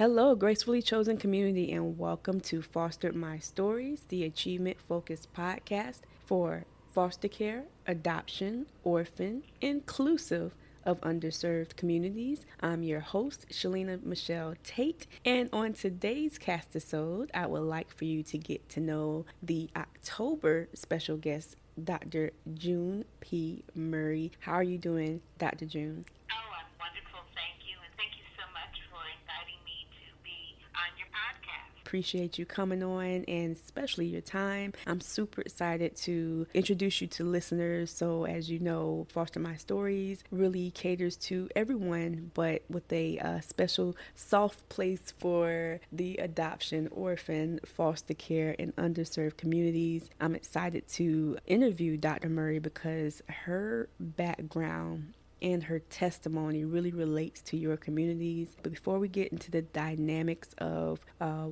Hello, gracefully chosen community, and welcome to Fostered My Stories, the achievement focused podcast for foster care, adoption, orphan, inclusive of underserved communities. I'm your host, Shalina Michelle Tate, and on today's cast episode, I would like for you to get to know the October special guest, Dr. June P. Murray. How are you doing, Dr. June? Oh, I'm wonderful. Thank you. And thank you so much for inviting me to be on your podcast. Appreciate you coming on and especially your time. I'm super excited to introduce you to listeners. So, as you know, Foster My Stories really caters to everyone, but with a special soft place for the adoption, orphan, foster care, and underserved communities. I'm excited to interview Dr. Murray because her background and her testimony really relates to your communities. But before we get into the dynamics of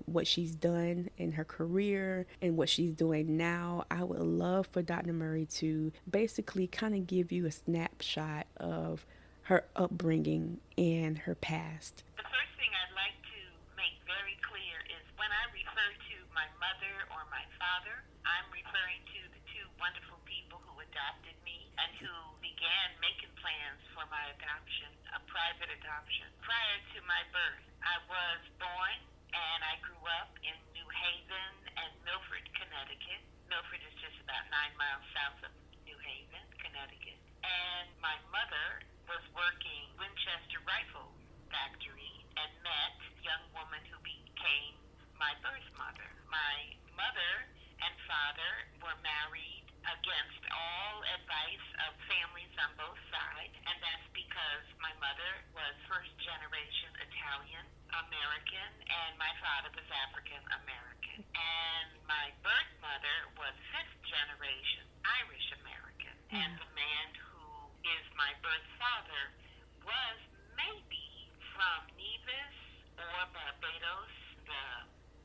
what she's done in her career and what she's doing now, I would love for Dr. Murray to basically kind of give you a snapshot of her upbringing and her past. The first thing I'd like to make very clear is when I refer to my mother or my father, I'm referring to the two wonderful people who adopted me and who began making plans for my adoption, a private adoption. Prior to my birth, I was born and I grew up in New Haven and Milford, Connecticut. Milford is just about 9 miles south of New Haven, Connecticut. And my mother was working Winchester Rifle Factory and met a young woman who became my birth mother. My mother and father were married against all advice of families on both sides, and that's because my mother was first generation Italian American and my father was African American. And my birth mother was fifth generation Irish American. And the man who is my birth father was maybe from Nevis or Barbados, the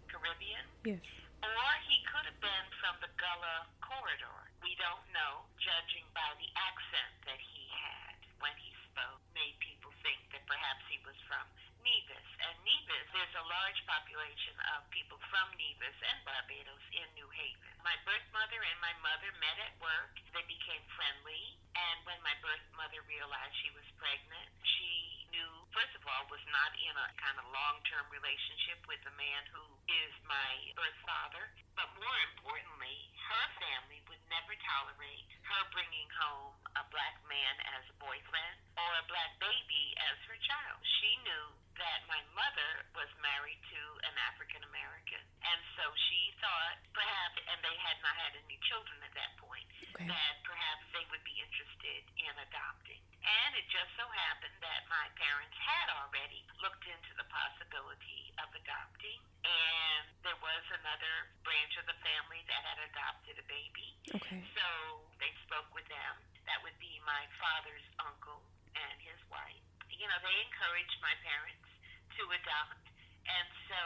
Caribbean. Yes. Or he could have been from the Gullah corridor. We don't know, judging by the accent that he had when he spoke, made people think that perhaps he was from Nevis. And Nevis, there's a large population of people from Nevis and Barbados in New Haven. My birth mother and my mother met at work. They became friendly. And when my birth mother realized she was pregnant, she knew, first of all, was not in a kind of long-term relationship with the man who is my birth father. But more importantly, her family would never tolerate her bringing home a black man as a boyfriend or a black baby as her child. She knew that my mother was married to an African American. And so she thought perhaps, and they had not had any children at that point, Okay. that perhaps they would be interested in adopting. And it just so happened that my parents had already looked into the possibility of adopting. And there was another branch of the family that had adopted a baby. Okay. So they spoke with them. That would be my father's uncle and his wife. You know, they encouraged my parents to adopt. And so,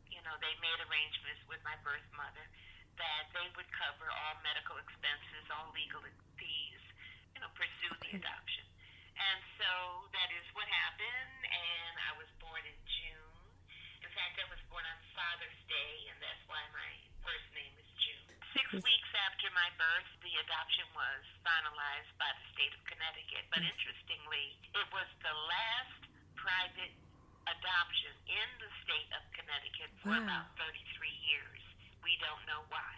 you know, they made arrangements with my birth mother that they would cover all medical expenses, all legal fees, you know, pursue the adoption. And so that is what happened. And I was born in June. In fact, I was born on Father's Day, and that's why my first name is June. 6 weeks after my birth, the adoption was finalized by the state of Connecticut. But interestingly, it was the last private adoption in the state of Connecticut for Wow. about 33 years. We don't know why,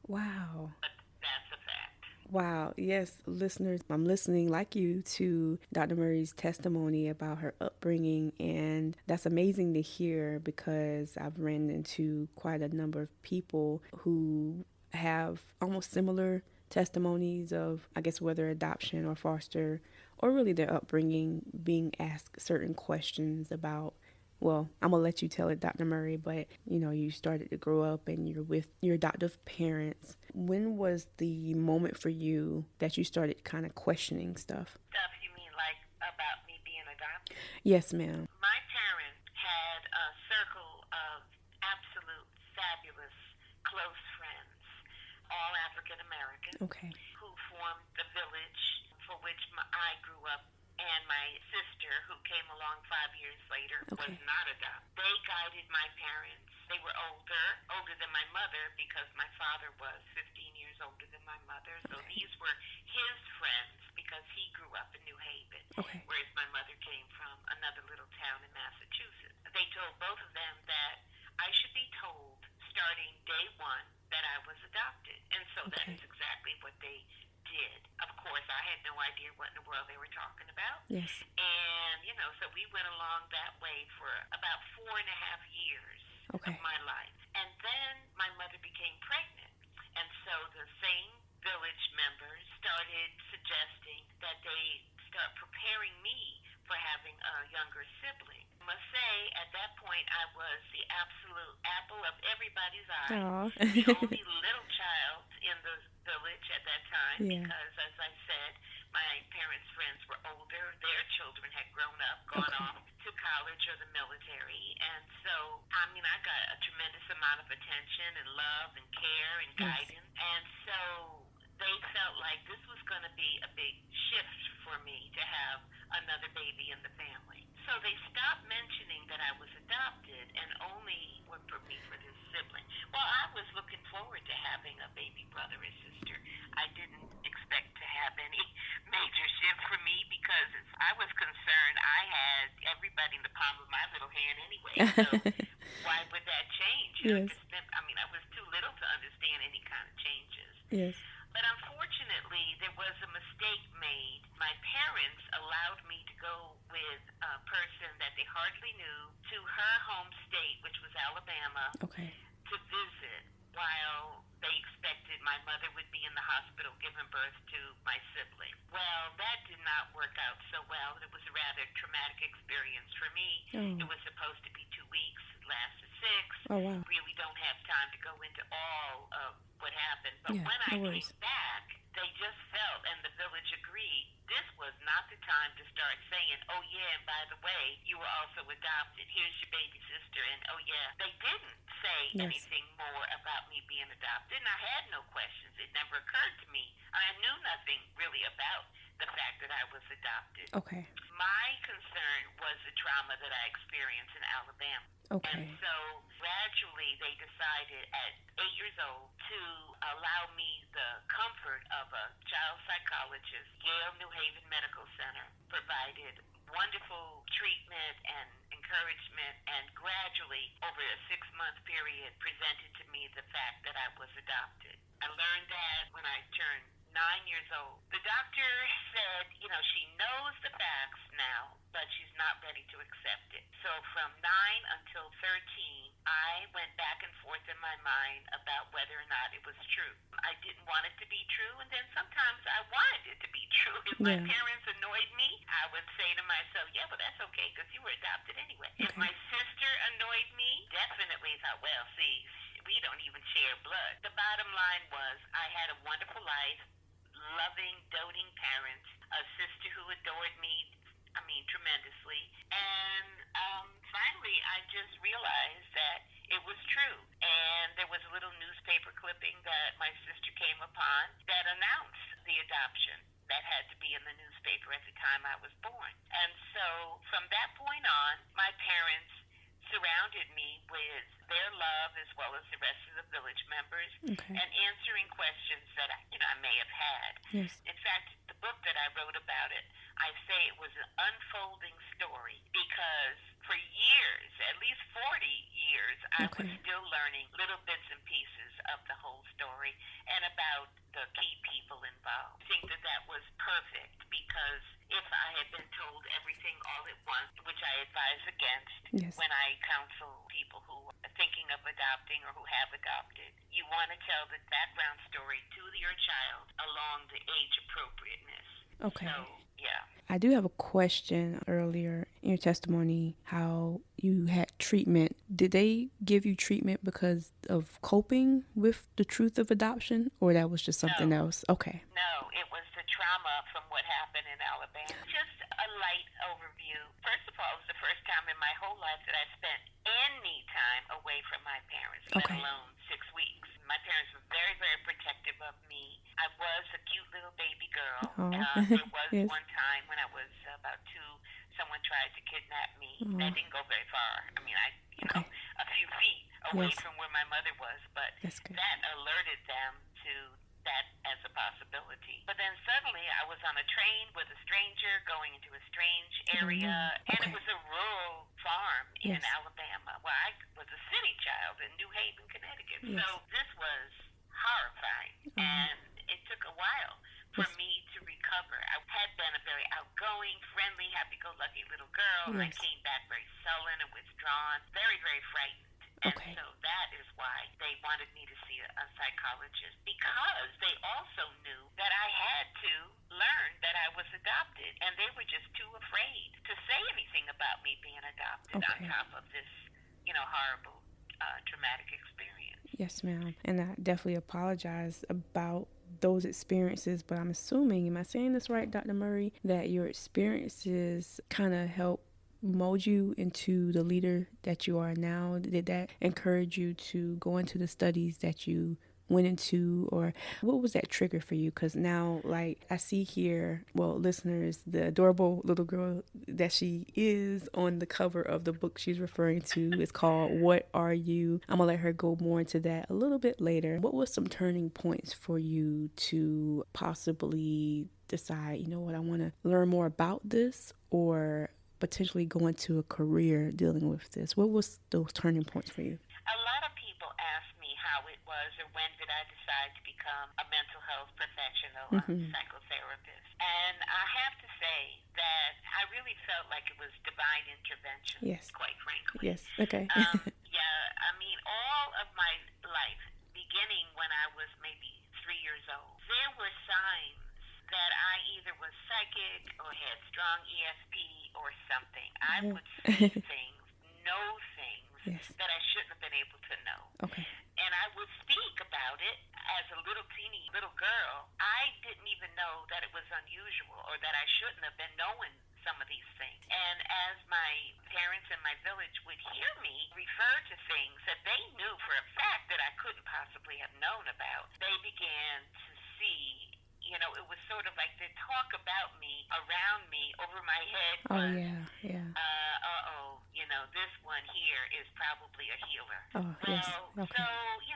Wow. but that's a fact. Wow. Yes, listeners, I'm listening like you to Dr. Murray's testimony about her upbringing, and that's amazing to hear because I've ran into quite a number of people who have almost similar testimonies of, I guess, whether adoption or foster or really their upbringing, being asked certain questions about, well, I'm gonna let you tell it, Dr. Murray, but you know, you started to grow up and you're with your adoptive parents. When was the moment for you that you started kind of questioning stuff? Stuff you mean like about me being adopted? Yes, ma'am. My parents had a circle of absolute fabulous close friends, all African American, Okay. who formed the village for which I grew up. And my sister, who came along 5 years later, was Okay. not adopted. They guided my parents. They were older than my mother, because my father was 15 years older than my mother. So Okay. these were his friends, because he grew up in New Haven, Okay. whereas my mother came from another little town in Massachusetts. They told both of them that I should be told starting day one that I was adopted. And so that Okay. is exactly what they did. Of course, I had no idea what in the world they were talking about. Yes. And, so we went along that way for about 4.5 years of Okay. my life. And then my mother became pregnant. And so the same village members started suggesting that they start preparing me for having a younger sibling. I must say, at that point, I was the absolute apple of everybody's eye, Aw. the only little child in the village at that time, Yeah. because, as I said, my parents' friends were older. Their children had grown up, gone Okay. off to college or the military. And so, I got a tremendous amount of attention and love and care and Yes. guidance. And so they felt like this was going to be a big shift for me to have another baby in the family. So they stopped mentioning that I was adopted and only would put me for this sibling. Well, I was looking forward to having a baby brother or sister. I didn't expect to have any major shift for me, because I was concerned I had everybody in the palm of my little hand anyway. So why would that change? Yes. I was too little to understand any kind of changes. Yes. But unfortunately, there was a mistake made. My parents allowed me to go with a person that they hardly knew to her home state, which was Alabama, Okay. to visit, while they expected my mother would be in the hospital giving birth to my sibling. Well, that did not work out so well. It was a rather traumatic experience for me. Oh. It was supposed to be 2 weeks. It lasted 6. Oh, wow. Really don't have time to go into all of what happened. But Yeah, when I no worries. came back, they just felt, and the village agreed, this was not the time to start saying, oh, yeah, and by the way, you were also adopted. Here's your baby sister. And, oh, yeah. They didn't say Yes. anything more about me being adopted, and I had no questions. It never occurred to me. I knew nothing really about the fact that I was adopted. Okay. My concern was the trauma that I experienced in Alabama. Okay. And so gradually they decided at 8 years old to allow me the comfort of a child psychologist. Yale New Haven Medical Center provided wonderful treatment and encouragement, and gradually over a 6-month period presented to me the fact that I was adopted. I learned that when I turned 9 years old. The doctor said, she knows the facts now, but she's not ready to accept it. So from 9 until 13, I went back and forth in my mind about whether or not it was true. I didn't want it to be true, and then sometimes I wanted it to be true. If my parents annoyed me, I would say to myself, yeah, well, that's okay, because you were adopted anyway. Okay. If my sister annoyed me, definitely thought, well, see, we don't even share blood. The bottom line was I had a wonderful life, loving, doting parents, a sister who adored me, tremendously. And finally, I just realized that it was true. And there was a little newspaper clipping that my sister came upon that announced the adoption. That had to be in the newspaper at the time I was born. And so from that point on, my parents surrounded me with their love, as well as the rest of the village members, and answering questions that I may have had. Yes. In fact, the book that I wrote about it, I say it was an unfolding story, because for years, at least 40 years, I was still learning little bits and pieces of the whole story and about the key people involved. I think that that was perfect, because if I had been told everything all at once, which I advise against when I counsel people who are thinking of adopting or who have adopted, you want to tell the background story to your child along the age appropriateness. Okay. So, yeah. I do have a question earlier in your testimony, how you had treatment. Did they give you treatment because of coping with the truth of adoption, or that was just something else? Okay. No, it was the trauma from what happened in Alabama. Just a light overview. First of all, it was the first time in my whole life that I spent any time away from my parents, let alone 6 weeks. My parents were very, very protective of me. I was a cute little baby girl. There was one time when I was about 2 kidnapped me. Oh, That didn't go very far. I mean, okay. a few feet away Yes, from where my mother was, but that's good. that alerted them to that as a possibility. But then suddenly I was on a train with a stranger going into a strange Oh area, no. and it Okay. was a rural farm in Yes. Alabama. Well, I was a city child in New Haven, Connecticut. So Yes. this was horrifying, Oh, and it took a while for yes. me to recover. I had been a very outgoing, friendly, happy-go-lucky little girl, and I Yes. came back very sullen and withdrawn, very, very frightened. And Okay. so that is why they wanted me to see a psychologist, because they also knew that I had to learn that I was adopted, and they were just too afraid to say anything about me being adopted on Okay. top of this, horrible, traumatic experience. Yes, ma'am. And I definitely apologize about those experiences, but I'm assuming, am I saying this right, Dr. Murray, that your experiences kind of help mold you into the leader that you are now? Did that encourage you to go into the studies that you went into, or what was that trigger for you? Because now, like, I see here, well, listeners, the adorable little girl that she is on the cover of the book she's referring to is called What Are You? I'm gonna let her go more into that a little bit later. What was some turning points for you to possibly decide, you know what, I want to learn more about this, or potentially go into a career dealing with this? What was those turning points for you? A lot of people ask me how it was, or when did I decide to become a mental health professional, a Mm-hmm. psychotherapist. And I have to say that I really felt like it was divine intervention, Yes. quite frankly. Yes. Okay. Yeah, I mean, all of my life, beginning when I was maybe 3 years old, there were signs that I either was psychic or had strong ESP or something. I Oh. would see things, know things Yes. that I shouldn't have been able to know. Okay. And I would speak about it as a little teeny little girl. I didn't even know that it was unusual, or that I shouldn't have been knowing some of these things. And as my parents in my village would hear me refer to things that they knew for a fact that I couldn't possibly have known about, they began to see, it was sort of like the talk about me, around me, over my head Oh was, yeah. Yeah. this one here is probably a healer. Oh yes. Well, so, Okay.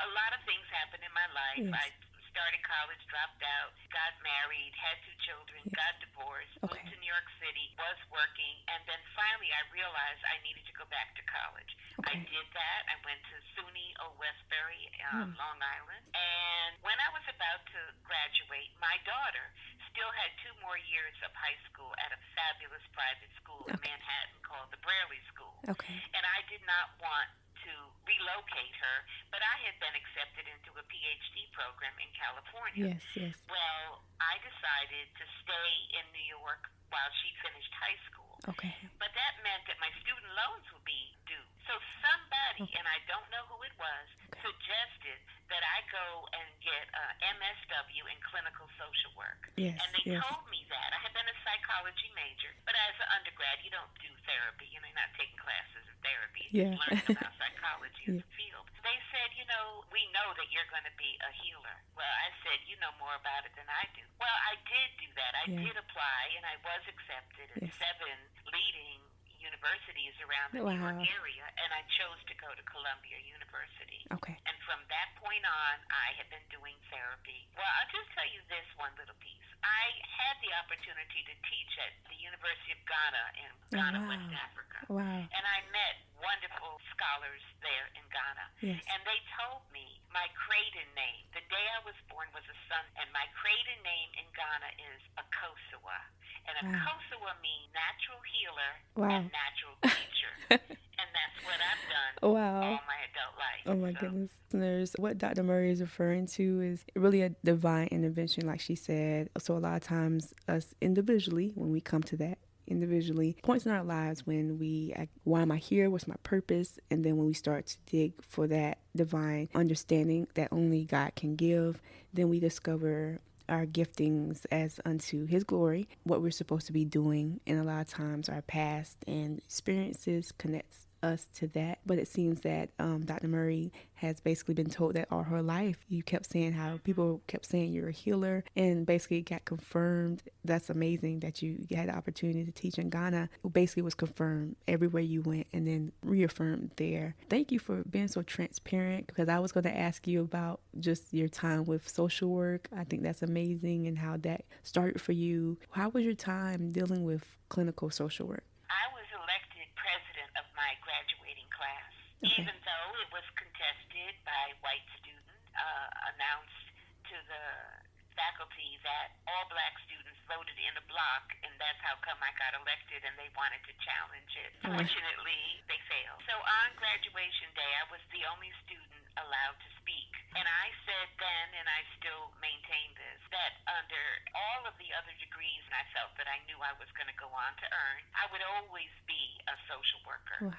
a lot of things happened in my life. Yes. I started college, dropped out, got married, had 2 children, Yes. got divorced, moved Okay. to New York City, was working, and then finally I realized I needed to go back to college. I Okay. did that. I went to SUNY Old Westbury, Oh. Long Island, and when I was about to graduate, my daughter still had 2 more years of high school at a fabulous private school in Okay. Manhattan called the Brearley School. Okay. And I did not want to relocate her, but I had been accepted into a PhD program in California. Yes. Yes. Well, I decided to stay in New York while she finished high school. Okay. But that meant that my student loans would be due. So somebody, Okay. and I don't know who it was, Okay. suggested that I go and get a MSW in clinical social work. Yes. And they Yes. told me that. I had been a psychology major, but as an undergrad, you don't do therapy. You're not taking classes in therapy. You're Yeah. just learning about psychology as Yeah. a field. They said, we know that you're going to be a healer. Well, I said, you know more about it than I do. Well, I did do that. I Yeah. did apply, and I was accepted at Yes. 7 leading universities around the New Wow. York area, and I chose to go to Columbia University. Okay. And from that point on, I have been doing therapy. Well, I'll just tell you this one little piece. I had the opportunity to teach at the University of Ghana in Ghana, wow. West Africa. Wow. And I met wonderful scholars there in Ghana. Yes. And they told me my Creighton name, the day I was born was a son, and my Creighton name in Ghana is Akosua. And Wow. Akosua means natural healer Wow. and natural teacher. And that's what I've done Wow. all my adult life. Oh my So, goodness. Listeners, what Dr. Murray is referring to is really a divine intervention, like she said. So a lot of times us individually, when we come to that individually, points in our lives when we act, why am I here? What's my purpose? And then when we start to dig for that divine understanding that only God can give, then we discover our giftings as unto his glory, what we're supposed to be doing. And a lot of times our past and experiences connects us to that. But it seems that Dr. Murray has basically been told that all her life. You kept saying how people kept saying you're a healer, and basically it got confirmed. That's amazing that you had the opportunity to teach in Ghana. It basically was confirmed everywhere you went and then reaffirmed there. Thank you for being so transparent, because I was going to ask you about just your time with social work. I think that's amazing and how that started for you. How was your time dealing with clinical social work? I was elected president of my graduating class, Okay. even though it was contested by white students, announced to the faculty that all black students voted in a block, and that's how come I got elected, and they wanted to challenge it. Wow. Fortunately, they failed. So on graduation day, I was the only student allowed to speak. And I said then, and I still maintain this, that under all of the other degrees I felt that I knew I was going to go on to earn, I would always be a social worker. Wow.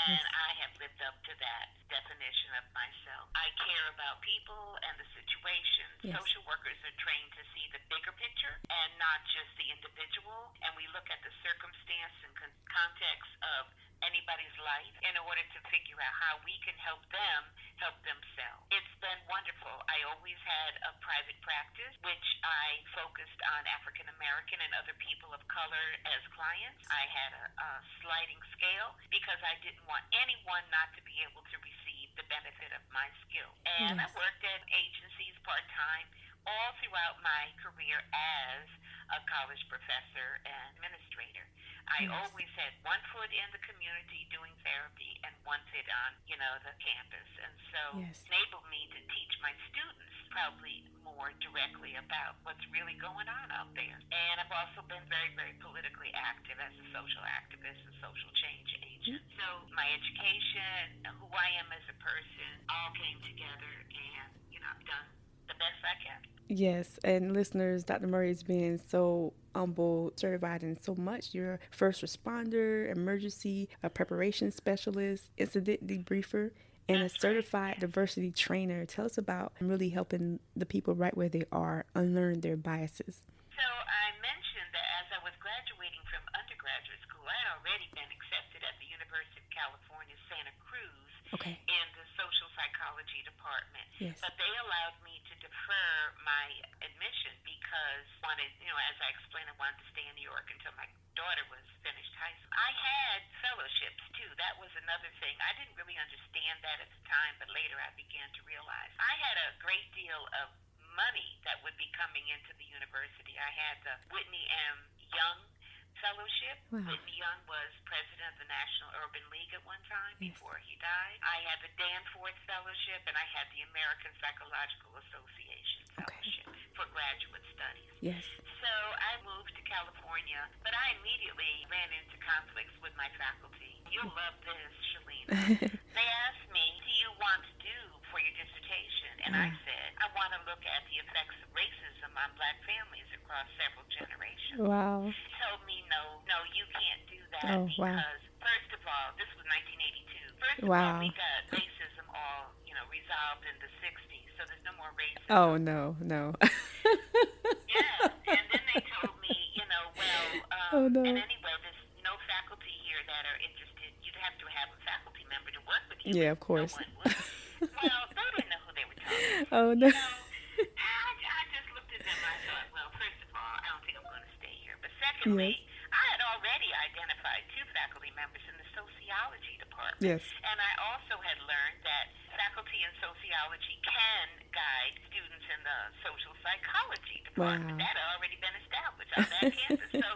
And Yes. I have lived up to that definition of myself. I care about people and the situations. Yes. Social workers are trained to see the bigger picture and not just the individual. And we look at the circumstance and context of anybody's life in order to figure out how we can help themselves. It's been wonderful. I always had a private practice, which I focused on African American and other people of color as clients. I had a sliding scale because I didn't want anyone not to be able to receive the benefit of my skill. And I Yes. worked at agencies part-time all throughout my career as a college professor and administrator. I Yes. always had one foot in the community doing therapy and one foot on, the campus. And so Yes. it enabled me to teach my students probably more directly about what's really going on out there. And I've also been very, very politically active as a social activist and social change agent. So my education, who I am as a person, all came together, and, I've done the best I can. Yes, and listeners, Dr. Murray is being so humble, certified in so much. You're a first responder, emergency preparation specialist, incident debriefer, and a That's right. certified Yes. diversity trainer. Tell us about really helping the people right where they are unlearn their biases. So I mentioned that as I was graduating from undergraduate school, I had already been accepted at the University of California, Santa Cruz, Okay. in the social psychology department. Yes. But they allowed me to defer my admission because as I explained, I wanted to stay in New York until my daughter was finished high school. I had fellowships too. That was another thing. I didn't really understand that at the time, but later I began to realize I had a great deal of money that would be coming into the university. I had the Whitney M. Young Fellowship. Wow. Whitney Young was president of the National Urban League at one time Yes. before he died. I had the Danforth Fellowship, and I had the American Psychological Association Fellowship for graduate studies. Yes. So I moved to California, but I immediately ran into conflicts with my faculty. You'll love this, Shalina. They asked me, "What do you want to do for your dissertation?" And I said, "I want to look at the effects of racism on black families across several generations." Wow. They told me, no, you can't do that Oh, because, wow. first of all, this was 1982. First of Wow. all, we got racism all, resolved in the 60s, so there's no more racism. Oh, no. Yeah, and then they told me, Oh, no. and anyway, there's no faculty here that are interested. You'd have to have a faculty member to work with you. Yeah, of course. No one would. Well, they didn't know who they were talking to. Oh, no. I just looked at them and I thought, well, first of all, I don't think I'm going to stay here. But secondly, I had already identified 2 faculty members in the sociology department. Yes. And I also had learned that faculty in sociology can guide students in the social psychology department. Wow. That had already been established on that campus. So,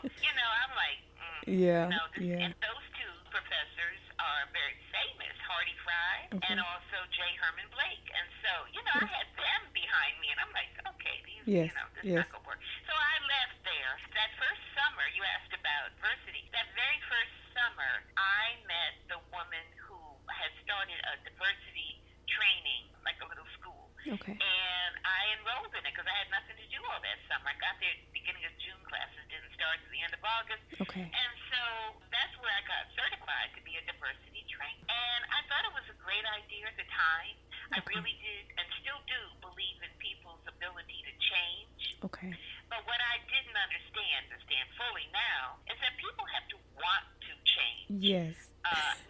I'm like, Yeah. and those 2 professors are very famous, Hardy Fry and also J. Herman Blake. And so, I had them behind me, and I'm like, okay, Yes. this is not going to work. So I left there. That first summer, you asked about diversity. That very first summer, I met the woman who had started a diversity training, like a little school. Okay. And I enrolled in it because I had nothing to do all that summer. I got there at the beginning of June. Classes didn't start to the end of August. Okay. And so that's where I got certified to be a diversity trainer. And I thought it was a great idea at the time. I really did and still do believe in people's ability to change. Okay. But what I didn't understand fully now is that people have to want to change. Yes.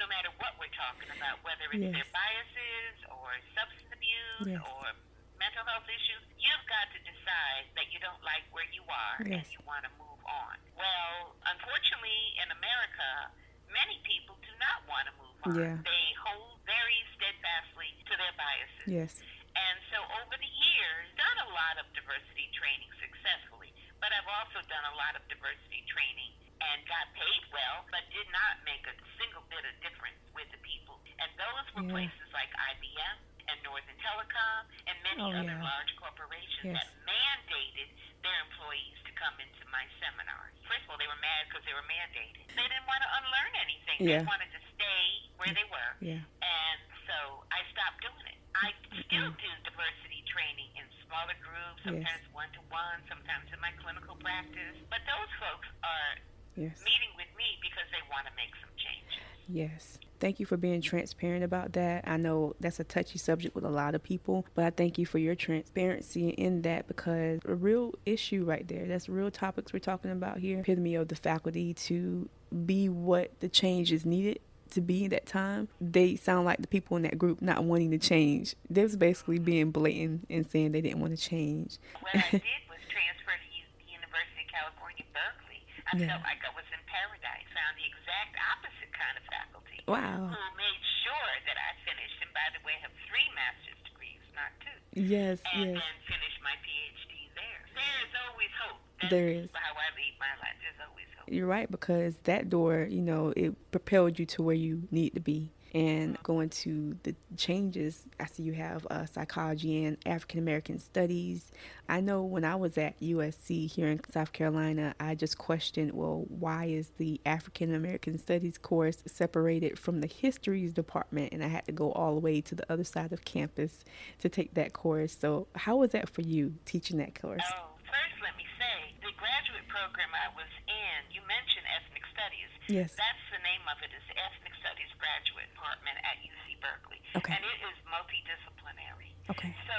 No matter what we're talking about, whether it's Yes. their biases or substance abuse Yes. or mental health issues. You've got to decide that you don't like where you are and Yes. you want to move on. Well, unfortunately, in America, many people do not want to move on. Yeah. They hold very steadfastly to their biases. Yes. And so over the years, done a lot of diversity training successfully, but I've also done a lot of diversity training and got paid well, but did not make a single bit of difference with the people. And those were Yeah. places like IBM and Northern Telecom and many Oh, other yeah. large corporations Yes. that mandated their employees to come into my seminars. First of all, they were mad because they were mandated. They didn't want to unlearn anything. They Yeah. wanted to stay where they were. Yeah. And so I stopped doing it. I still do diversity training in smaller groups, Yes. sometimes one-to-one, sometimes in my clinical practice. But those folks are Yes. meeting with me because they want to make some changes. Yes. Thank you for being transparent about that. I know that's a touchy subject with a lot of people, but I thank you for your transparency in that, because a real issue right there. That's real topics we're talking about here. Epitome of the faculty to be what the change is needed to be at that time. They sound like the people in that group not wanting to change. They was basically being blatant and saying they didn't want to change. What I did was transfer to the University of California, Berkeley. I Yeah. felt like I was in paradise. Found the exact opposite kind of faculty Wow. who made sure that I finished. And by the way, I have 3 master's degrees, not 2. Yes, And yes. then finished my PhD there. There is always hope. That's There is. how I lead my life. There's always hope. You're right, because that door, it propelled you to where you need to be. And going to the changes, I see you have psychology and African American studies. I know when I was at USC here in South Carolina, I just questioned, well, why is the African American studies course separated from the histories department? And I had to go all the way to the other side of campus to take that course. So how was that for you, teaching that course? Oh, first let me say, the graduate program I was in, you mentioned ethnic studies. Yes. That's the name of it, is the Ethnic Studies Graduate Department at UC Berkeley. Okay. And it is multidisciplinary. Okay. So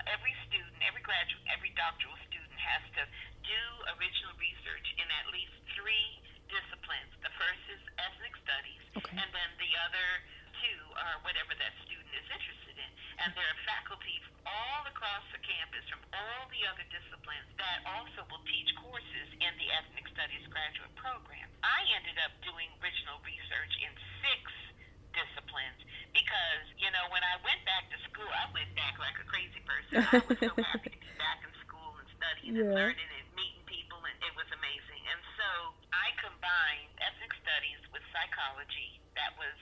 every student, every graduate, every doctoral student has to do original research in at least 3 disciplines. The first is ethnic studies, Okay. and then the other 2 are whatever that student is interested in. And there are faculty all across the campus from all the other disciplines that also will teach courses in the Ethnic Studies graduate program. I ended up doing original research in 6 disciplines because, when I went back to school, I went back like a crazy person. I was so happy to be back in school and studying and Yeah. learning and meeting people, and it was amazing. And so I combined ethnic studies with psychology. That was,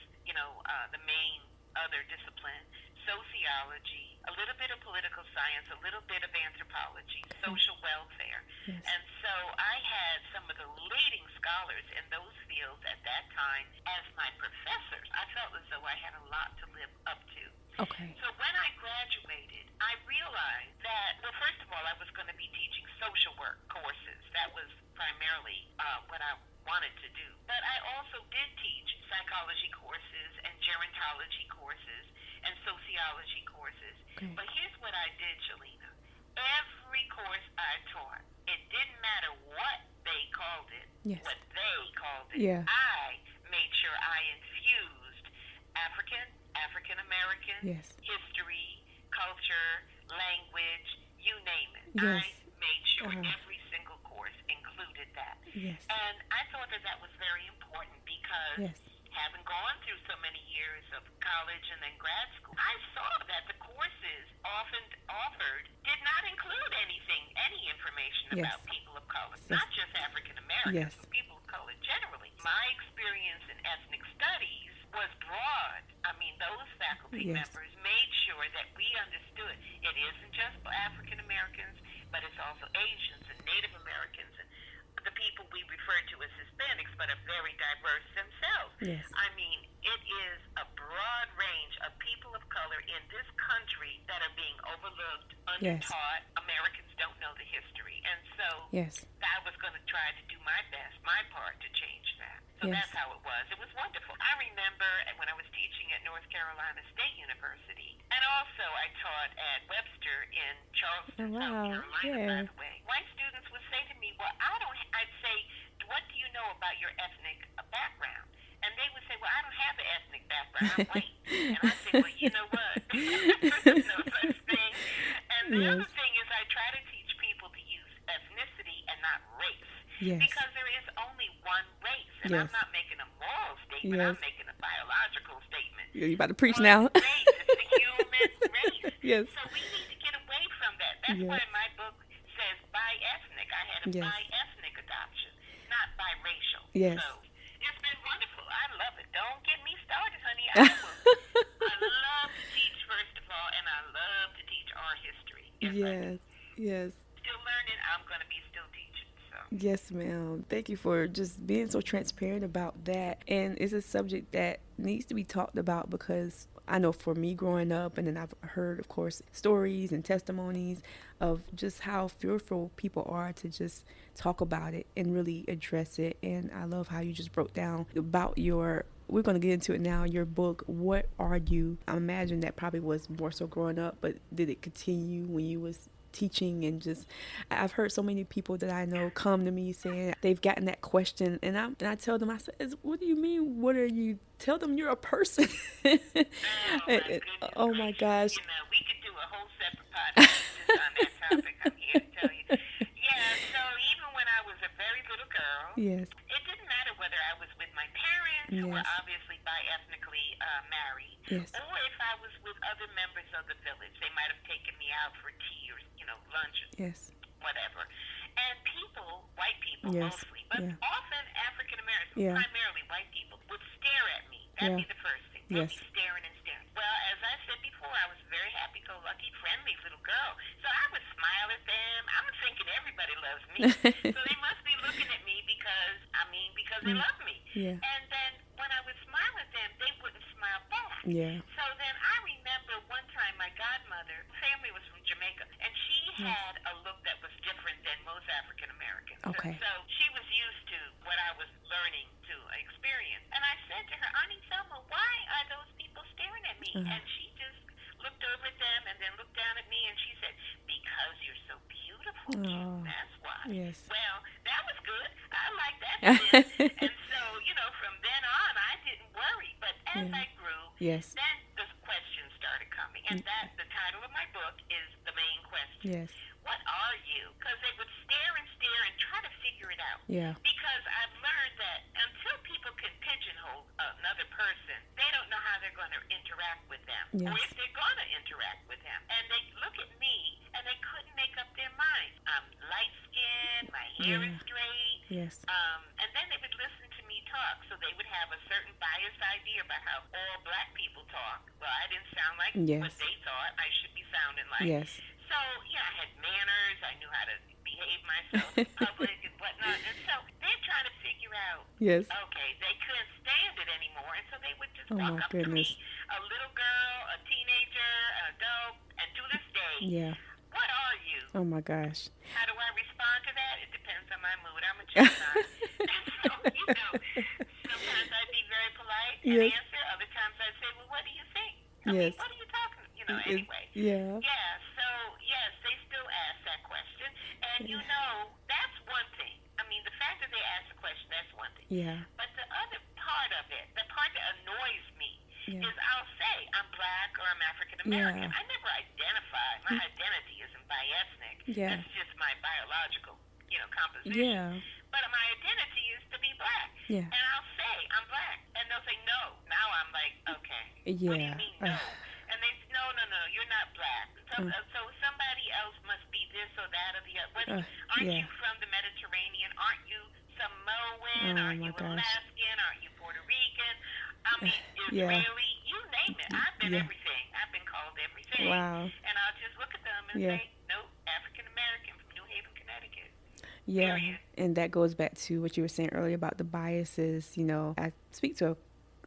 the main other discipline, sociology, a little bit of political science, a little bit of anthropology, social welfare. Yes. And so I had some of the leading scholars in those fields at that time as my professors. I felt as though I had a lot to live up to. Okay. So when I graduated, I realized that, well, first of all, I was going to be teaching social work courses. That was primarily what I wanted to do. But I also did teach psychology courses and gerontology courses and sociology courses. Okay. But here's what I did, Shalina. Every course I taught, it didn't matter what they called it, Yes. what they called it. Yeah. I made sure I infused African American, Yes. history, culture, language, you name it. Yes. I made sure Uh-huh. every single course included that. Yes. And I thought that was very important because Yes. having gone through so many years of college and then grad school, I saw that the courses often offered did not include any information Yes. about people of color, Yes. not just African Americans, Yes. but people of color generally. My experience in ethnic studies was broad. I mean, those faculty Yes. members made sure that we understood it isn't just African Americans, but it's also Asians and Native Americans and the people we refer to as Hispanics, but are very diverse themselves. Yes. I mean, it is a broad range of people of color in this country that are being overlooked, Yes. undertaught. Americans don't know the history. And so Yes. I was going to try to do my best, my part, to change that. So Yes. that's how it was. It was wonderful. I remember when I was teaching at North Carolina State University, and also I taught at Webster in Charleston, Oh, South wow. Carolina, by Yeah. the way. White students would say to me, well, I'd say, what do you know about your ethnic background? And they would say, well, I don't have an ethnic background. I'm white. And I say, well, you know what? There's no such thing. And the Yes. other thing is I try to teach people to use ethnicity and not race. Yes. Because there is only one race. And Yes. I'm not making a moral statement. Yes. I'm making a biological statement. You about to preach One now? race. It's the human race. Yes. So we need to get away from that. That's Yes. why my book says bi-ethnic. I had a Yes. bi-ethnic adoption, not biracial. Yes. So it's been wonderful. I love it. Don't get me started, honey. I love to teach, first of all, and I love to teach our history. Yes, I do. Yes. Yes. Still learning. I'm going to be still teaching. So. Yes, ma'am. Thank you for just being so transparent about that. And it's a subject that needs to be talked about because I know for me growing up, and then I've heard, of course, stories and testimonies of just how fearful people are to just talk about it and really address it. And I love how you just broke down about your, we're going to get into it now, your book, What Are You? I imagine that probably was more so growing up, but did it continue when you was teaching? And just, I've heard so many people that I know come to me saying they've gotten that question, and I tell them, I said, what do you mean, what are you? Tell them you're a person. Oh my gosh. You know, we could do a whole separate podcast just on that topic. I'm here to tell you. Yeah, so even when I was a very little girl, Yes. it didn't matter whether I was with my parents, who were Yes. obviously bi-ethnically married, Yes. or if I was with other members of the village. They might have taken me out for tea or, lunch or Yes. whatever. And people, white people Yes. mostly, but Yeah. often African Americans, Yeah. primarily white people, would stare at me. That'd Yeah. be the first thing. They'd Yes. be staring and staring. Well, as I said before, I was a very happy-go-lucky, friendly little girl. So I would smile at them. I'm thinking everybody loves me. So they must be looking at me because they love me. Yeah. And then when I would smile at them, they wouldn't smile back. Yeah. So then I remember one time my godmother, family was from Jamaica, and she had a look that was different than most African Americans. Okay. And so she was used to what I was learning to experience. And I said to her, Auntie Thelma, why are those people staring at me? And she just looked over at them and then looked down at me and she said, because you're so beautiful, June, that's why. Yes. Well, that was good. I like that. And so, from then on, I didn't worry. But as I grew, Yes. then the questions started coming. And that the title of my book is The Main Question. Yes. What are you? Because they would stare and try to figure it out. Yeah. Because I've learned that until people can pigeonhole another person, they don't know how they're going to interact with them. Yes. Or if they're going to interact with them. And they look at me and they couldn't make up their minds. I'm light-skinned, my hair is straight. Yes. And then they would listen to me talk. So they would have a certain biased idea about how all black people talk. Well, I didn't sound like what they thought I should be sounding like. Yes. So, I had manners. I knew how to behave myself in public and whatnot. And so they're trying to figure out, Yes. okay, they couldn't stand it anymore. And so they would just Oh, walk my up to me, goodness. a little girl, a teenager, an adult, and to this day, Yeah. what are you? Oh my gosh. How do I respond to that? It depends on my mood. I'm a Gemini. And so, sometimes I'd be very polite and answer. Other times I'd say, well, what do you think? I mean, what are you talking, anyway. Yeah. Yeah, so, yes, they still ask that question. And, that's one thing. I mean, the fact that they ask the question, that's one thing. Yeah. But the other part of it, the part that annoys me, is I'll say I'm black or I'm African American. Yeah. I never identify. My identity isn't bi-ethnic. Yeah. That's just my biological, composition. Yeah. But my identity is to be black. Yeah. And I'll say I'm black. And they'll say no. Now I'm like, okay. Yeah. What do you mean no? And they say, no, you're not black. So somebody else must be this or that or the other. Aren't you from the Mediterranean? Aren't you Samoan? Aren't you Alaskan? Aren't you Puerto Rican? I mean, Israeli? You name it. I've been everything. I've been called everything. Wow. And I'll just look at them and say, nope, African American from New Haven, Connecticut. Yeah. Period. And that goes back to what you were saying earlier about the biases. I speak to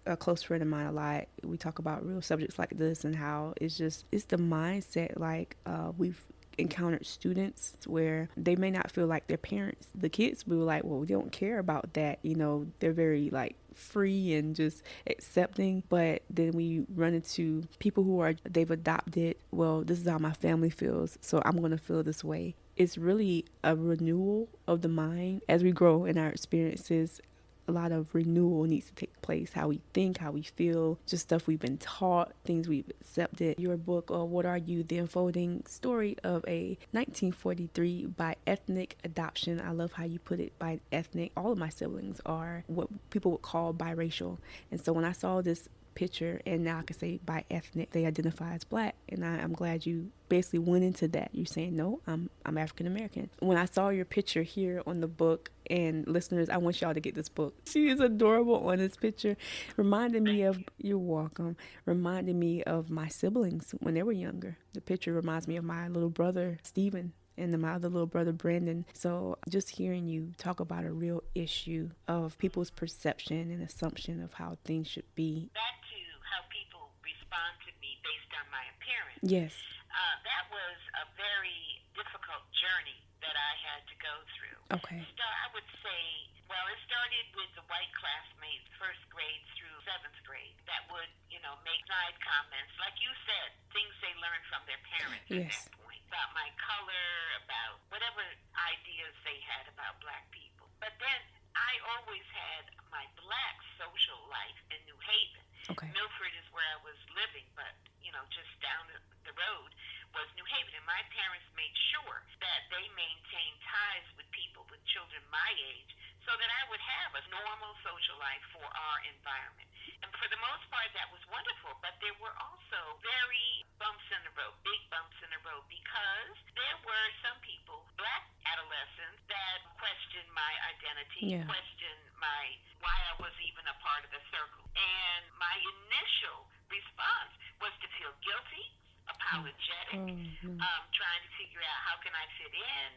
a close friend of mine a lot. We talk about real subjects like this and how it's the mindset. Like we've encountered students where they may not feel like their parents, the kids, we were like, well, we don't care about that. They're very like free and just accepting. But then we run into people they've adopted, well, this is how my family feels, so I'm going to feel this way. It's really a renewal of the mind as we grow in our experiences. a lot of renewal needs to take place. How we think, how we feel, just stuff we've been taught, things we've accepted. Your book, What Are You? The Unfolding Story of a 1943 by ethnic adoption. I love how you put it, by ethnic. All of my siblings are what people would call biracial. And so when I saw this picture, and now I can say by ethnic, they identify as black, and I'm glad you basically went into that. You're saying, no, I'm African American. When I saw your picture here on the book, and listeners, I want y'all to get this book. She is adorable on this picture, reminding me Thank of, you. you're welcome, reminding me of my siblings when they were younger. The picture reminds me of my little brother Stephen and then my other little brother Brandon. So just hearing you talk about a real issue of people's perception and assumption of how things should be. Back to how people respond to me based on my appearance. Yes. That was a very difficult journey that I had to go through. Okay. I would say, well, it started with the white classmates, first grade through seventh grade, that would, make snide comments, like you said, things they learned from their parents at Yes. that point, about my color, about whatever ideas they had about black people. But then I always had my black social life in New Haven. Okay. Milford is where I was living, but, just down the road was New Haven. And my parents made sure that they maintained ties with people, with children my age, so that I would have a normal social life for our environment. And for the most part, that was wonderful. But there were also very bumps in the road, big bumps in the road, because there were some people, black adolescents, that questioned my identity, Yeah. questioned why I was even a part of the circle. And my initial response was to feel guilty, apologetic, trying to figure out how can I fit in,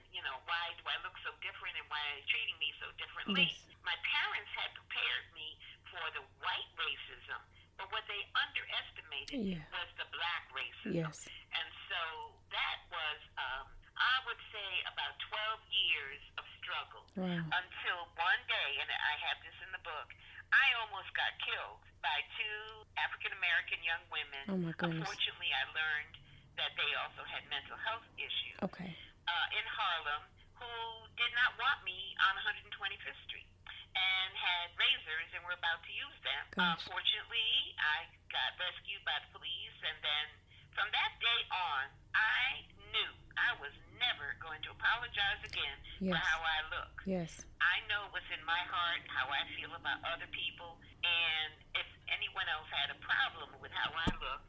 why do I look so different and why are they treating me so differently. Yes. My parents had prepared me for the white racism, but what they underestimated was the black racism. Yes. And so that was, I would say, about 12 years of struggle. Wow. Until one day, and I have this in the book, I almost got killed by two African American young women. Oh my goodness. Unfortunately, I learned that they also had mental health issues. Okay. In Harlem, who did not want me on 125th Street and had razors and were about to use them. Gosh. Fortunately, I got rescued by the police, and then from that day on, I knew I was never going to apologize again for Yes. how I look. Yes. I know what's in my heart, how I feel about other people, and if anyone else had a problem with how I look,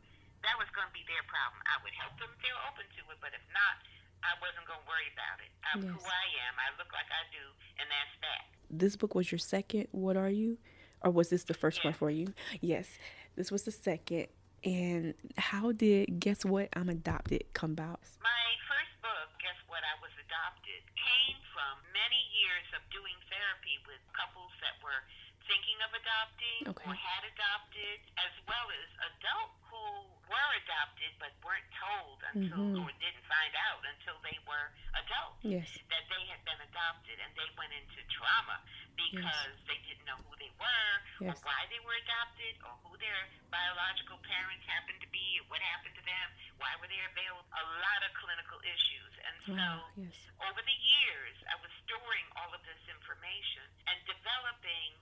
that was going to be their problem. I would help them if they were open to it, but if not, I wasn't going to worry about it. I'm Yes. who I am. I look like I do, and that's that. This book was your second, What Are You? Or was this the first one Yes. for you? Yes. This was the second. And how did Guess What? I'm Adopted come about? My first book, Guess What? I Was Adopted, came from many years of doing therapy with couples that were thinking of adopting or had adopted, as well as adults who were adopted but weren't told until or didn't find out until they were adults Yes. that they had been adopted, and they went into trauma because they didn't know who they were or Yes. why they were adopted or who their biological parents happened to be, or what happened to them, why were they available, a lot of clinical issues. And so Wow. Yes. over the years, I was storing all of this information and developing,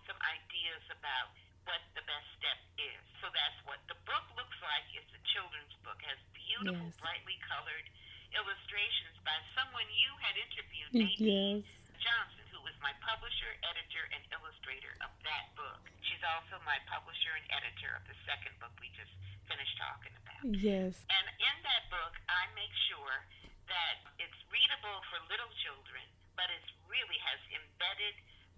some ideas about what the best step is. So that's what the book looks like. It's a children's book. It has beautiful, Yes. brightly colored illustrations by someone you had interviewed, Nadine Yes. Johnson, who was my publisher, editor, and illustrator of that book. She's also my publisher and editor of the second book we just finished talking about. Yes. And in that book, I make sure that it's readable for little children, but it really has embedded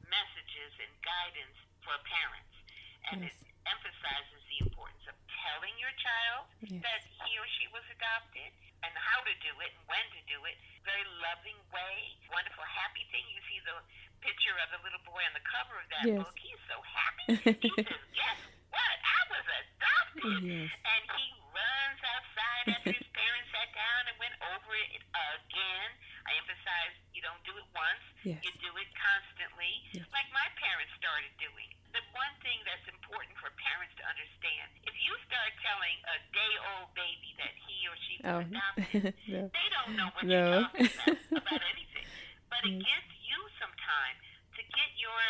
messages and guidance for parents. And Yes. it emphasizes the importance of telling your child Yes. that he or she was adopted and how to do it and when to do it. Very loving way, wonderful, happy thing. You see the picture of the little boy on the cover of that Yes. book. He's so happy. He says, guess what? I was adopted. Yes. And he runs outside after his parents sat down and went over it again. I emphasize you don't do it once. Yes. You do it constantly, Yes. like my parents started doing. The one thing that's important for parents to understand, if you start telling a day-old baby that he or she was Oh. adopted, No. they don't know what No. you're talking about anything. But it Yes. gives you some time to get your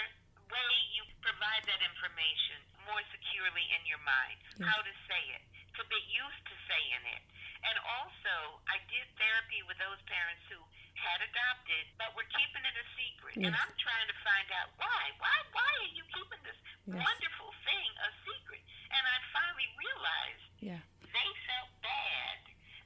way you provide that information more securely in your mind, Yes. how to say it, to be used to saying it. And also, I did therapy with those parents who had adopted but were keeping it a secret. And Yes. I'm trying to find out why. Why are you keeping this Yes. wonderful thing a secret? And I finally realized Yeah. they felt bad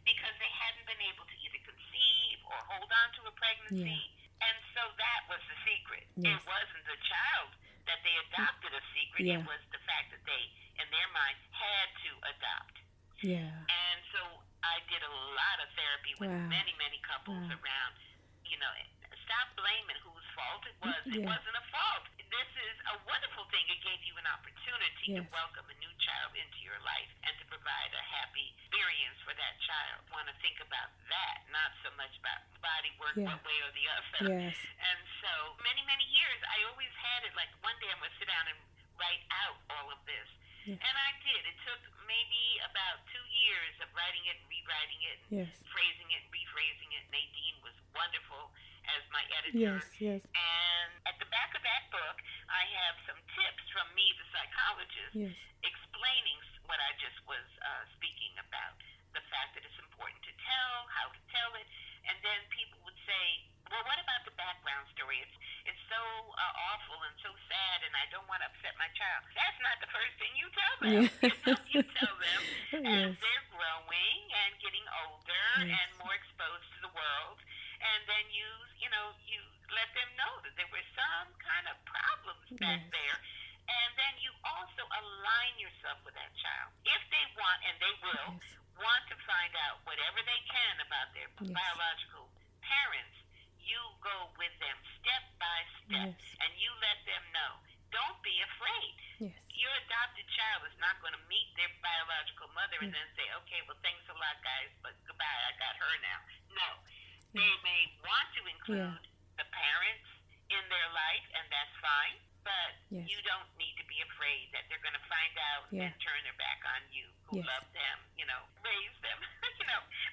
because they hadn't been able to either conceive or hold on to a Yeah. pregnancy. And so that was the secret. It Yes. wasn't the child that they adopted a secret. It Yeah. was the fact that they, in their mind, had to adopt. Yeah. And so I did a lot of therapy with Wow. many, many couples Wow. around, you know, stop blaming whose fault it was. It Yeah. wasn't a fault. This is a wonderful thing. It gave you an opportunity to Yes. welcome a new child into your life and to provide a happy experience for that child. I want to think about that, not so much about body work Yeah. one way or the other. Yes. And so many, many years, I always had it like one day I'm going to sit down and write out all of this. Yes. And I did. It took maybe about 2 years of writing it and rewriting it and Yes. phrasing it and rephrasing it. Nadine was wonderful as my editor. Yes. Yes. And at the back of that book, I have some tips from me, the psychologist, Yes. explaining what I just was speaking about. The fact that it's important to tell, how to tell it. And then people would say, well, what about the background story? It's so awful and so sad, and I don't want to upset my child. That's not the first thing you tell them. Yeah. You tell them as Yes. they're growing and getting older Yes. and more exposed to the world. And then you let them know that there were some kind of problems back Yes. there. And then you also align yourself with that child. If they want, and they will, Yes. want to find out whatever they can about their Yes. biological parents, you go with them step by step, Yes. and you let them know. Don't be afraid. Yes. Your adopted child is not going to meet their biological mother and Yeah. then say, okay, well, thanks a lot, guys, but goodbye, I got her now. No. Yeah. They may want to include the parents in their life, and that's fine, but Yes. you don't need to be afraid that they're going to find out Yeah. and turn their back on you, who Yes. love them, raise them,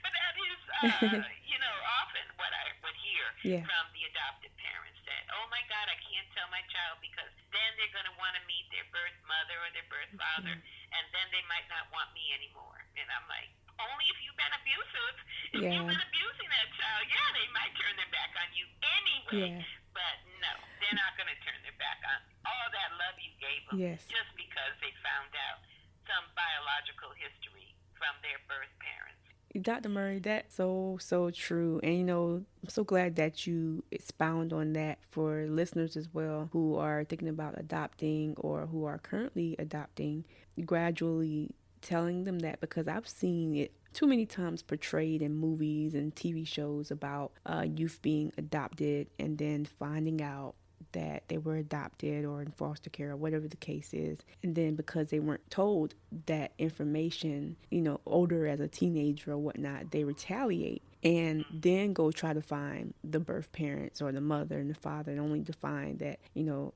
But that is, often what I would hear Yeah. from the adopted parents that, oh my God, I can't tell my child because then they're going to want to meet their birth mother or their birth father, and then they might not want me anymore. And I'm like, only if you've been abusive. If Yeah. you've been abusing that child, they might turn their back on you anyway. Yeah. But no, they're not going to turn their back on all that love you gave them Yes. just because they found out some biological history from their birth parents. Dr. Murray, that's so true. And I'm so glad that you expound on that for listeners as well who are thinking about adopting or who are currently adopting, gradually telling them that, because I've seen it too many times portrayed in movies and TV shows about youth being adopted and then finding out that they were adopted or in foster care or whatever the case is. And then because they weren't told that information, older as a teenager or whatnot, they retaliate and then go try to find the birth parents or the mother and the father, and only to find that,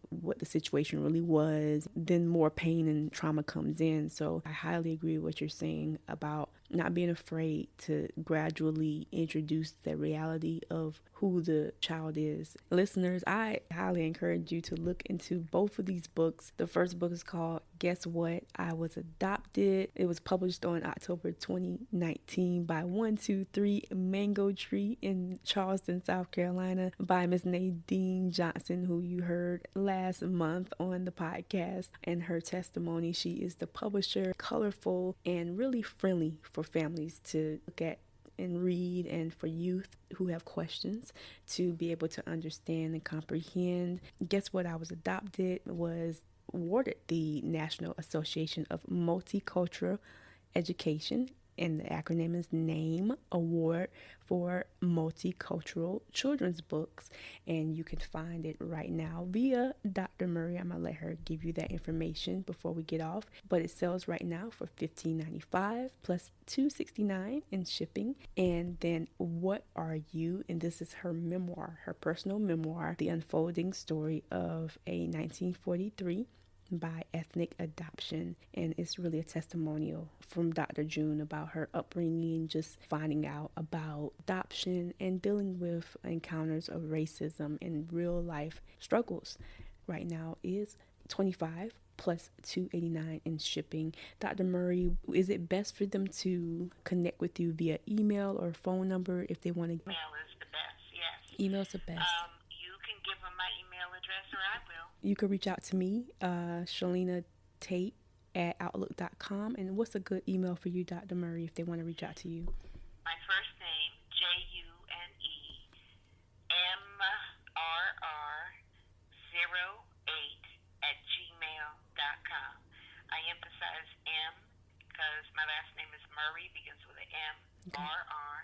what the situation really was. Then more pain and trauma comes in. So I highly agree with what you're saying about not being afraid to gradually introduce the reality of who the child is. Listeners, I highly encourage you to look into both of these books. The first book is called Guess What? I Was Adopted. It was published on October 2019 by 123 Mango Tree in Charleston, South Carolina, by Miss Nadine Johnson, who you heard last month on the podcast. And her testimony, she is the publisher, colorful and really friendly for families to look at and read, and for youth who have questions to be able to understand and comprehend. Guess What? I Was Adopted was awarded the National Association of Multicultural Education, and the acronym is NAME Award for Multicultural Children's Books. And you can find it right now via Dr. Murray. I'm going to let her give you that information before we get off. But it sells right now for $15.95 plus $2.69 in shipping. And then What Are You? And this is her memoir, her personal memoir, the unfolding story of a 1943 by ethnic adoption. And it's really a testimonial from Dr. June about her upbringing, just finding out about adoption and dealing with encounters of racism and real life struggles right now is 25 plus 289 in shipping. Dr. Murray, is it best for them to connect with you via email or phone number if they want to? Email is the best, yes. Email's the best. You can give them my email address or I will. You can reach out to me, Shalina Tate at outlook.com. And what's a good email for you, Dr. Murray, if they want to reach out to you? My first name, JUNEMRR08 at gmail.com. I emphasize M because my last name is Murray, begins with an M, Okay. R,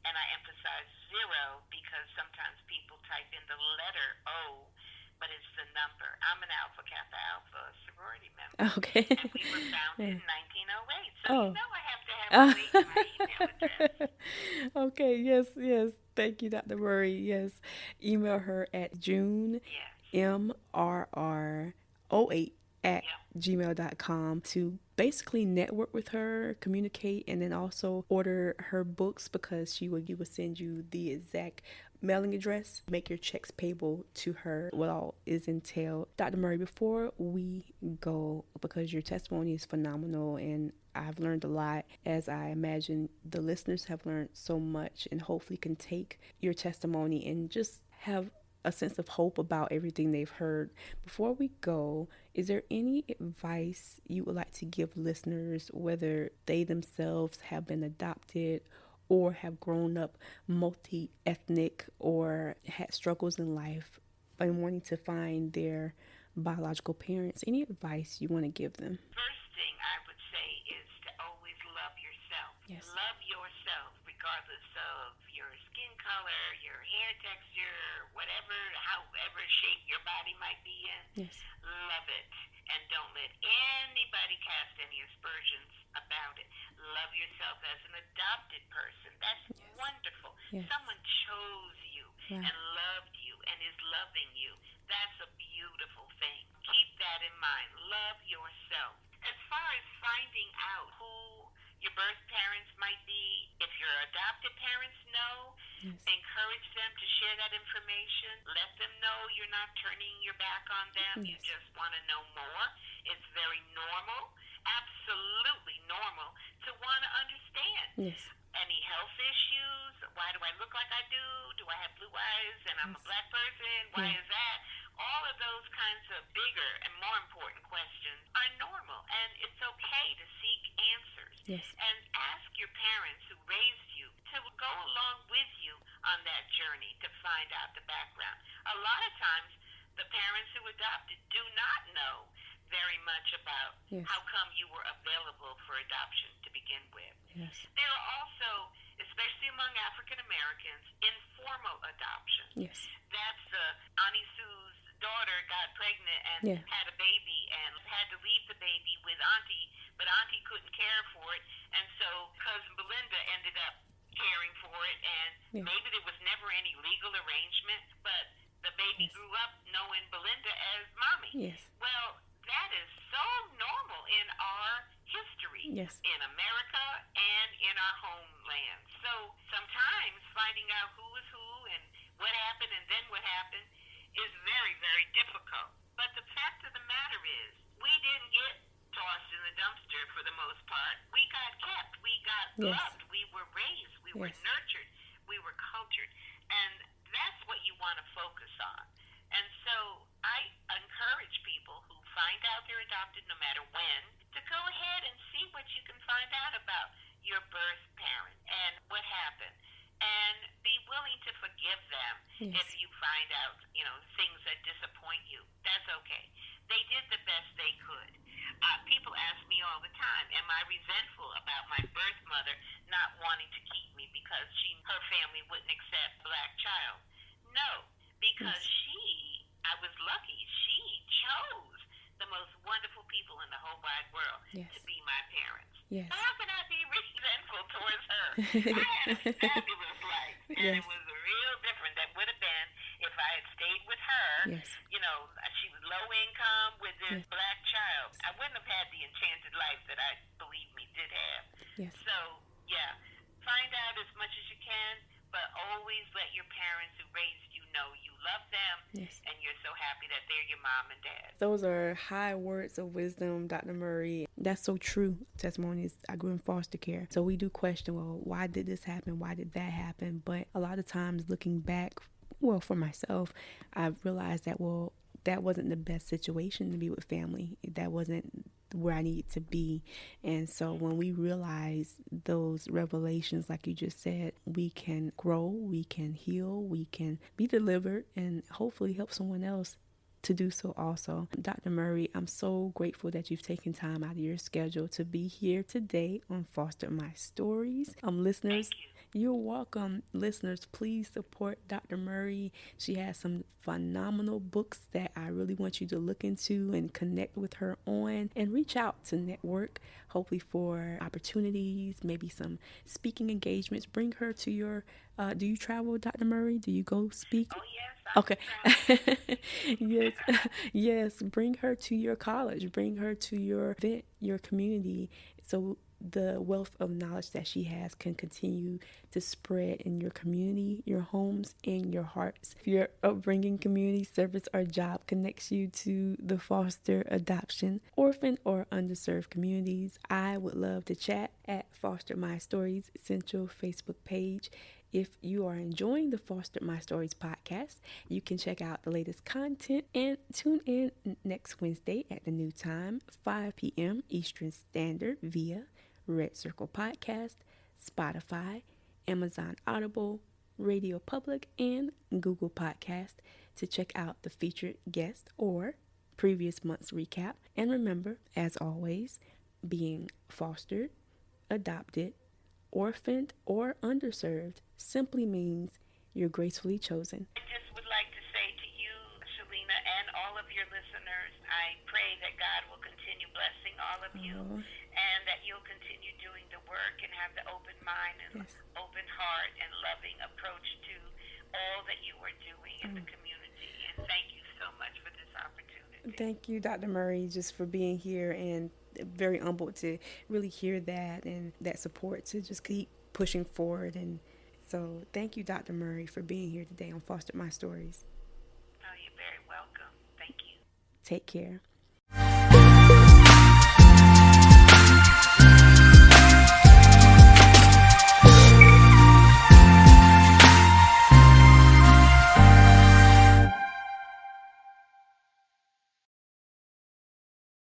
and I emphasize zero because sometimes people type in the letter O, but it's the number. I'm an Alpha Kappa Alpha sorority member, Okay. and we were founded in 1908, so Oh. you know I have to have a link to my email address. Okay, yes, yes. Thank you, Dr. Murray. Yes. Email her at junemrr08 at gmail.com to basically network with her, communicate, and then also order her books because she will send you the exact mailing address, make your checks payable to her, what all is entailed. Dr. Murray, before we go, because your testimony is phenomenal and I've learned a lot, as I imagine the listeners have learned so much, and hopefully can take your testimony and just have a sense of hope about everything they've heard. Before we go, is there any advice you would like to give listeners, whether they themselves have been adopted or have grown up multi-ethnic or had struggles in life and wanting to find their biological parents? Any advice you want to give them? First thing I would say is to always love yourself. Yes. Love yourself regardless of your skin color, your hair texture, whatever, however shape your body might be in. Yes. Love it. And don't let anybody cast any aspersions about it. Love yourself as an adopted person. That's wonderful. Yes. Someone chose you and loved you and is loving you. That's a beautiful thing. Keep that in mind. Love yourself. As far as finding out who your birth parents might be, if your adopted parents know, encourage them to share that information. Let them know you're not turning your back on them. You just want to know more. It's very normal, absolutely normal, to want to understand. Yes. Any health issues? Why do I look like I do? Do I have blue eyes and I'm a black person? Why is that? All of those kinds of bigger and more important questions are normal, and it's okay to seek answers. Yes. And ask your parents who raised you to go along with you on that journey to find out the background. A lot of times, the parents who adopted do not know very much about how come you were available for adoption to begin with. Yes. There are also, especially among African Americans, informal adoption. Yes. That's Auntie Sue's daughter got pregnant and had a baby and had to leave the baby with Auntie, but Auntie couldn't care for it, and so Cousin Belinda ended up caring for it, and maybe there was never any legal arrangement, but the baby grew up knowing Belinda as Mommy. Yes. Well, that is so normal in our history in America and in our homeland. So sometimes finding out who is who and what happened and then what happened is very, very difficult. But the fact of the matter is, we didn't get tossed in the dumpster for the most part. We got kept. We got loved. We were raised. We were nurtured. We were cultured. And that's what you want to focus on. And so I encourage people who find out they're adopted, no matter when, to go ahead and see what you can find out about your birth parent and what happened. And be willing to forgive them if you find out, things that disappoint you. That's okay. They did the best they could. People ask me all the time, am I resentful about my birth mother not wanting to keep me because her family wouldn't accept a black child? No, because I was lucky, she chose the most wonderful people in the whole wide world to be my parents. Yes. So how can I be resentful towards her? I had a fabulous life, and it was real different than would have been if I had stayed with her. Yes. She was low income with this black child. I wouldn't have had the enchanted life that I believe me did have. Yes. So, find out as much as you can, but always let your parents who raised you you love them Yes. and you're so happy that they're your mom and dad. Those are high words of wisdom, Dr. Murray. That's so true. Testimonies. I grew in foster care. So we do question, well, why did this happen? Why did that happen? But a lot of times looking back, well, for myself, I've realized that, well, that wasn't the best situation to be with family. That wasn't where I needed to be. And so when we realize those revelations, like you just said, we can grow, we can heal, we can be delivered, and hopefully help someone else to do so also. Dr. Murray, I'm so grateful that you've taken time out of your schedule to be here today on Foster My Stories. Thank Listeners, you. you're welcome. Listeners, please support Dr. Murray. She has some phenomenal books that I really want you to look into and connect with her on, and reach out to network, hopefully for opportunities, maybe some speaking engagements. Bring her to your, do you travel, Dr. Murray? Do you go speak? Oh, yes, I Okay. travel. Yes. Yes. Bring her to your college. Bring her to your event, your community. So the wealth of knowledge that she has can continue to spread in your community, your homes, and your hearts. If your upbringing, community service, or job connects you to the foster, adoption, orphan, or underserved communities, I would love to chat at Foster My Stories Central Facebook page. If you are enjoying the Foster My Stories podcast, you can check out the latest content and tune in next Wednesday at the new time, 5 p.m. Eastern Standard, via Red Circle Podcast, Spotify, Amazon Audible, Radio Public, and Google Podcast to check out the featured guest or previous month's recap. And remember, as always, being fostered, adopted, orphaned, or underserved simply means you're gracefully chosen. I just would like to say to you, Shalina, and all of your listeners, I pray that God will continue blessing all of you, Oh, and that you'll continue doing the work and have the open mind and yes. open heart and loving approach to all that you are doing in the Oh. community. And thank you so much for this opportunity. Thank you, Dr. Murray, just for being here, and very humbled to really hear that and that support to just keep pushing forward. And so thank you, Dr. Murray, for being here today on Foster My Stories. Oh, you're very welcome. Thank you. Take care.